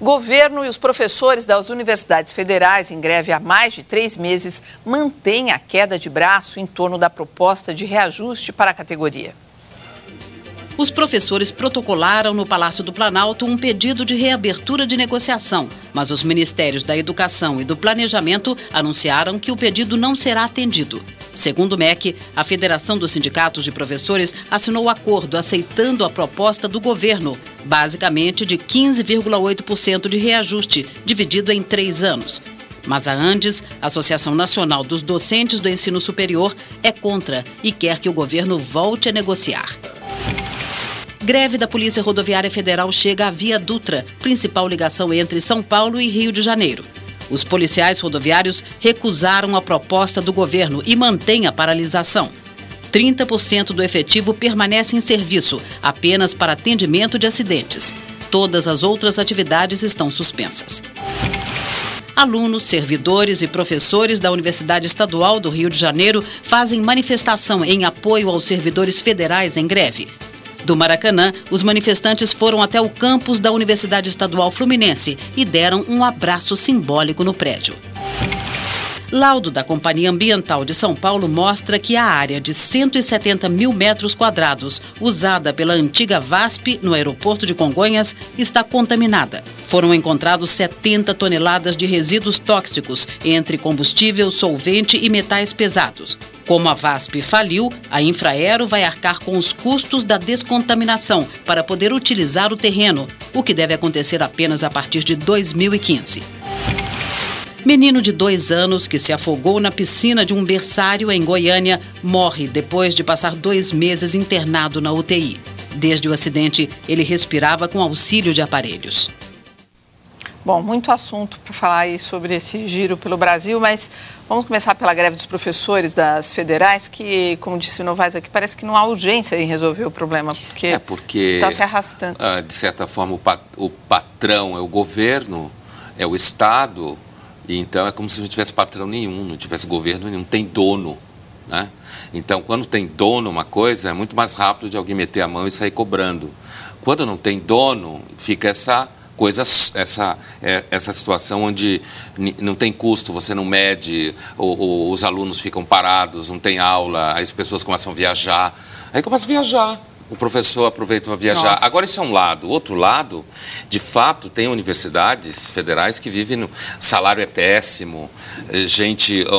Governo e os professores das universidades federais, em greve há mais de 3 meses, mantêm a queda de braço em torno da proposta de reajuste para a categoria. Os professores protocolaram no Palácio do Planalto um pedido de reabertura de negociação, mas os ministérios da Educação e do Planejamento anunciaram que o pedido não será atendido. Segundo o MEC, a Federação dos Sindicatos de Professores assinou o acordo aceitando a proposta do governo, basicamente de 15,8% de reajuste, dividido em 3 anos. Mas a ANDES, Associação Nacional dos Docentes do Ensino Superior, é contra e quer que o governo volte a negociar. Greve da Polícia Rodoviária Federal chega à Via Dutra, principal ligação entre São Paulo e Rio de Janeiro. Os policiais rodoviários recusaram a proposta do governo e mantêm a paralisação. 30% do efetivo permanece em serviço, apenas para atendimento de acidentes. Todas as outras atividades estão suspensas. Alunos, servidores e professores da Universidade Estadual do Rio de Janeiro fazem manifestação em apoio aos servidores federais em greve. Do Maracanã, os manifestantes foram até o campus da Universidade Estadual Fluminense e deram um abraço simbólico no prédio. Laudo da Companhia Ambiental de São Paulo mostra que a área de 170 mil metros quadrados usada pela antiga VASP no aeroporto de Congonhas está contaminada. Foram encontrados 70 toneladas de resíduos tóxicos, entre combustível, solvente e metais pesados. Como a VASP faliu, a Infraero vai arcar com os custos da descontaminação para poder utilizar o terreno, o que deve acontecer apenas a partir de 2015. Menino de 2 anos que se afogou na piscina de um berçário em Goiânia morre depois de passar 2 meses internado na UTI. Desde o acidente, ele respirava com auxílio de aparelhos. Bom, muito assunto para falar aí sobre esse giro pelo Brasil, mas vamos começar pela greve dos professores das federais, que, como disse o Novaes aqui, parece que não há urgência em resolver o problema, porque está se arrastando. De certa forma, o patrão é o governo, é o Estado, e então é como se não tivesse patrão nenhum, não tivesse governo nenhum, não tem dono, né? Então, quando tem dono uma coisa, é muito mais rápido de alguém meter a mão e sair cobrando. Quando não tem dono, fica essa situação onde não tem custo, você não mede, os alunos ficam parados, não tem aula, aí as pessoas começam a viajar, aí começa a viajar. O professor aproveita para viajar. Nossa. Agora, isso é um lado. O outro lado, de fato, tem universidades federais que vivem no salário é péssimo,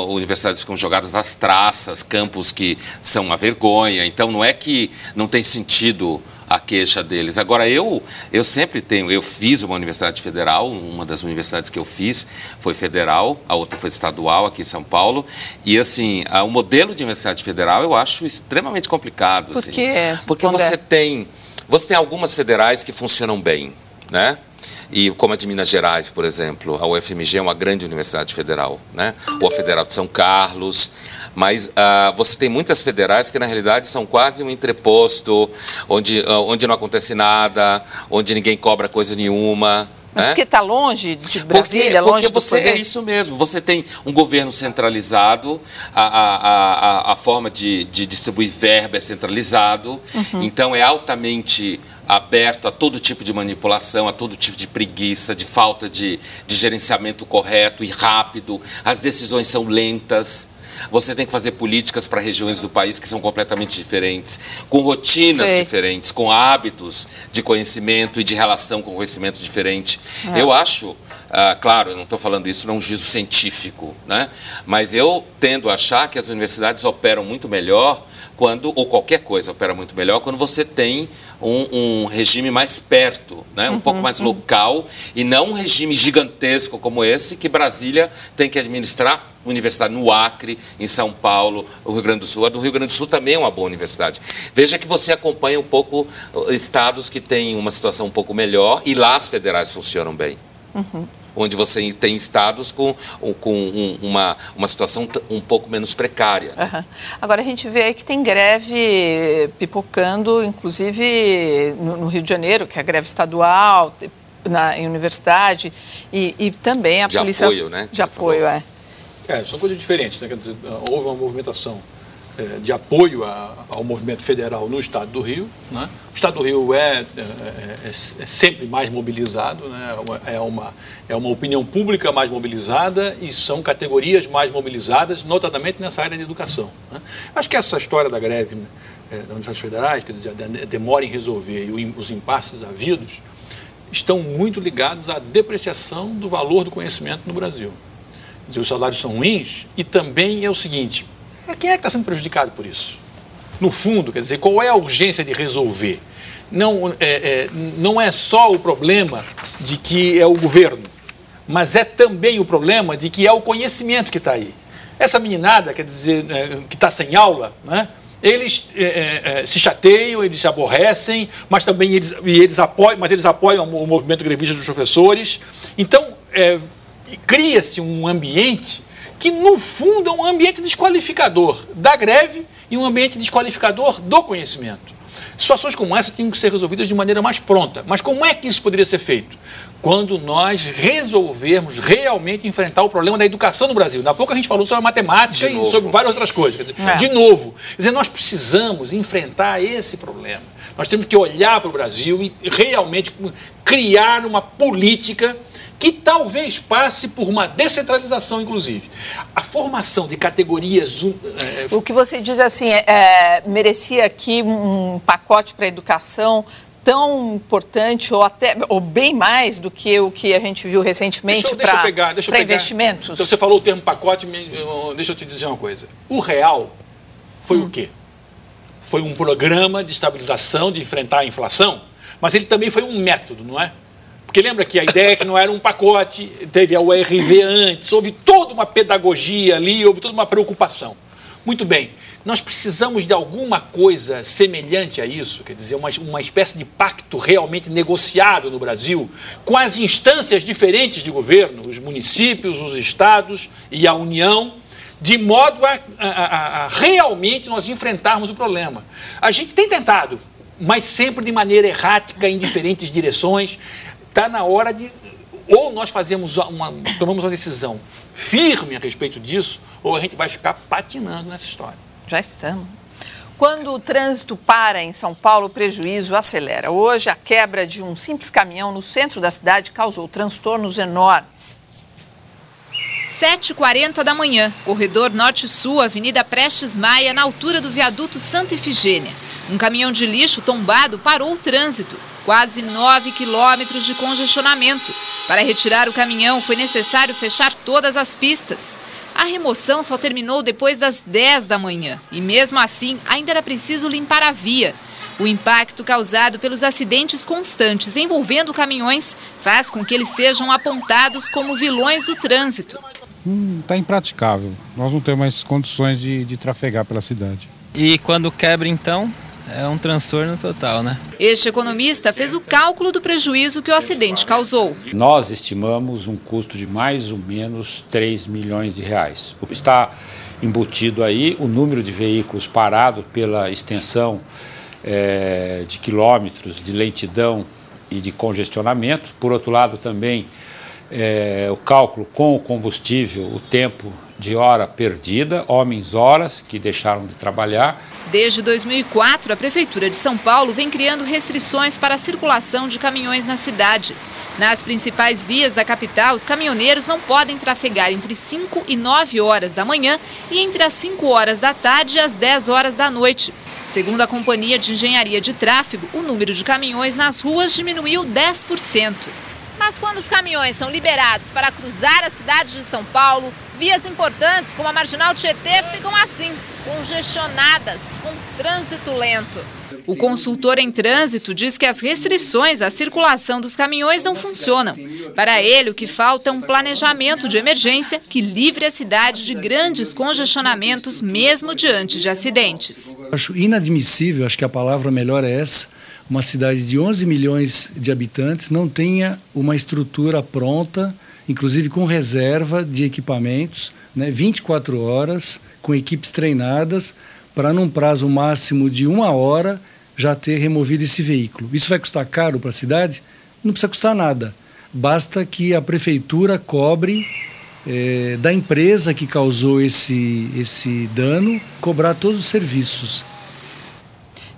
universidades ficam jogadas às traças, campos que são uma vergonha. Então, não é que não tem sentido a queixa deles. Agora, eu fiz uma universidade federal, uma das universidades que eu fiz foi federal, a outra foi estadual, aqui em São Paulo, e assim, o modelo de universidade federal eu acho extremamente complicado. Por quê? Porque você tem algumas federais que funcionam bem, né? E como a de Minas Gerais, por exemplo, a UFMG é uma grande universidade federal, né? Ou a Federal de São Carlos, mas você tem muitas federais que na realidade são quase um entreposto, onde não acontece nada, onde ninguém cobra coisa nenhuma. Mas porque está longe de Brasília, longe do poder? É isso mesmo, você tem um governo centralizado, a forma de distribuir verba é centralizado, então é altamente aberto a todo tipo de manipulação, a todo tipo de preguiça, de falta de gerenciamento correto e rápido, as decisões são lentas. Você tem que fazer políticas para regiões do país que são completamente diferentes, com rotinas diferentes, com hábitos de conhecimento e de relação com conhecimento diferente. Eu acho, claro, eu não estou falando isso num juízo científico, né? Mas eu tendo a achar que as universidades operam muito melhor ou qualquer coisa opera muito melhor quando você tem um regime mais perto, né? Um pouco mais local, e não um regime gigantesco como esse que Brasília tem que administrar. Universidade no Acre, em São Paulo, o Rio Grande do Sul. A do Rio Grande do Sul também é uma boa universidade. Veja que você acompanha um pouco estados que têm uma situação um pouco melhor e lá as federais funcionam bem. Onde você tem estados com uma situação um pouco menos precária. Agora, a gente vê aí que tem greve pipocando, inclusive no Rio de Janeiro, que é a greve estadual, em universidade, e também a polícia... De apoio, né? De apoio, são coisas diferentes, né? Quer dizer, houve uma movimentação de apoio ao movimento federal no Estado do Rio, né? O Estado do Rio é sempre mais mobilizado, né? É uma opinião pública mais mobilizada e são categorias mais mobilizadas, notadamente nessa área de educação, né? Acho que essa história da greve, né, das universidades federais, quer dizer, a demora em resolver e os impasses havidos, estão muito ligados à depreciação do valor do conhecimento no Brasil. Quer dizer, os salários são ruins e também é o seguinte: quem é que está sendo prejudicado por isso? No fundo, quer dizer, qual é a urgência de resolver? Não é só o problema de que é o governo, mas é também o problema de que é o conhecimento que está aí. Essa meninada, quer dizer, que está sem aula, né? Eles se chateiam, eles se aborrecem, mas também eles apoiam o movimento grevista dos professores. Então, cria-se um ambiente que, no fundo, é um ambiente desqualificador da greve e um ambiente desqualificador do conhecimento. Situações como essa tinham que ser resolvidas de maneira mais pronta. Mas como é que isso poderia ser feito? Quando nós resolvermos realmente enfrentar o problema da educação no Brasil. Há pouco a gente falou sobre a matemática e sobre várias outras coisas. Quer dizer, de novo, quer dizer, nós precisamos enfrentar esse problema. Nós temos que olhar para o Brasil e realmente criar uma política que talvez passe por uma descentralização, inclusive. A formação de categorias... O que você diz assim, merecia aqui um pacote para a educação tão importante ou bem mais do que o que a gente viu recentemente para investimentos? Então, você falou o termo pacote, deixa eu te dizer uma coisa. O real foi o quê? Foi um programa de estabilização, de enfrentar a inflação, mas ele também foi um método, não é? Porque lembra que a ideia é que não era um pacote, teve a URV antes, houve toda uma pedagogia ali, houve toda uma preocupação. Muito bem, nós precisamos de alguma coisa semelhante a isso, quer dizer, uma espécie de pacto realmente negociado no Brasil, com as instâncias diferentes de governo, os municípios, os estados e a União, de modo a realmente nós enfrentarmos o problema. A gente tem tentado, mas sempre de maneira errática, em diferentes direções. Está na hora de, ou nós tomamos uma decisão firme a respeito disso, ou a gente vai ficar patinando nessa história. Já estamos. Quando o trânsito para em São Paulo, o prejuízo acelera. Hoje, a quebra de um simples caminhão no centro da cidade causou transtornos enormes. 7h40 da manhã, corredor norte-sul, Avenida Prestes Maia, na altura do viaduto Santa Efigênia. Um caminhão de lixo tombado parou o trânsito. Quase 9 quilômetros de congestionamento. Para retirar o caminhão, foi necessário fechar todas as pistas. A remoção só terminou depois das 10 da manhã e, mesmo assim, ainda era preciso limpar a via. O impacto causado pelos acidentes constantes envolvendo caminhões faz com que eles sejam apontados como vilões do trânsito. Está impraticável. Nós não temos mais condições de trafegar pela cidade. E quando quebra, então, é um transtorno total, né? Este economista fez o cálculo do prejuízo que o acidente causou. Nós estimamos um custo de mais ou menos 3 milhões de reais. Está embutido aí o número de veículos parados pela extensão de quilômetros de lentidão e de congestionamento. Por outro lado, também o cálculo com o combustível, o tempo de hora perdida, horas que deixaram de trabalhar. Desde 2004, a Prefeitura de São Paulo vem criando restrições para a circulação de caminhões na cidade. Nas principais vias da capital, os caminhoneiros não podem trafegar entre 5 e 9 horas da manhã e entre as 5 horas da tarde e as 10 horas da noite. Segundo a Companhia de Engenharia de Tráfego, o número de caminhões nas ruas diminuiu 10%. Mas quando os caminhões são liberados para cruzar a cidade de São Paulo, vias importantes como a Marginal Tietê ficam assim, congestionadas, com trânsito lento. O consultor em trânsito diz que as restrições à circulação dos caminhões não funcionam. Para ele, o que falta é um planejamento de emergência que livre a cidade de grandes congestionamentos, mesmo diante de acidentes. Acho inadmissível, acho que a palavra melhor é essa, uma cidade de 11 milhões de habitantes não tenha uma estrutura pronta, inclusive com reserva de equipamentos, 24 horas, com equipes treinadas, para num prazo máximo de 1 hora já ter removido esse veículo. Isso vai custar caro para a cidade? Não precisa custar nada. Basta que a prefeitura cobre da empresa que causou esse dano, cobrar todos os serviços.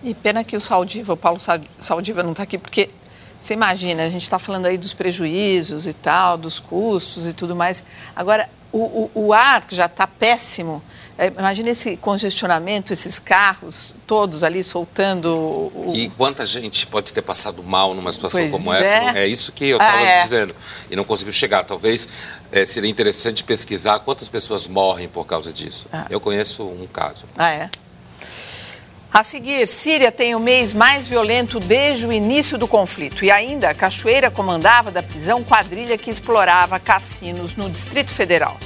E pena que o Paulo Saldiva não está aqui, porque você imagina, a gente está falando aí dos prejuízos e tal, dos custos e tudo mais. Agora, o ar que já está péssimo, imagina esse congestionamento, esses carros todos ali soltando... E quanta gente pode ter passado mal numa situação Pois como é. essa? É isso que eu estava dizendo. E não conseguiu chegar. Talvez seria interessante pesquisar quantas pessoas morrem por causa disso. Eu conheço um caso. A seguir, Síria tem o mês mais violento desde o início do conflito. E ainda, Cachoeira comandava da prisão quadrilha que explorava cassinos no Distrito Federal.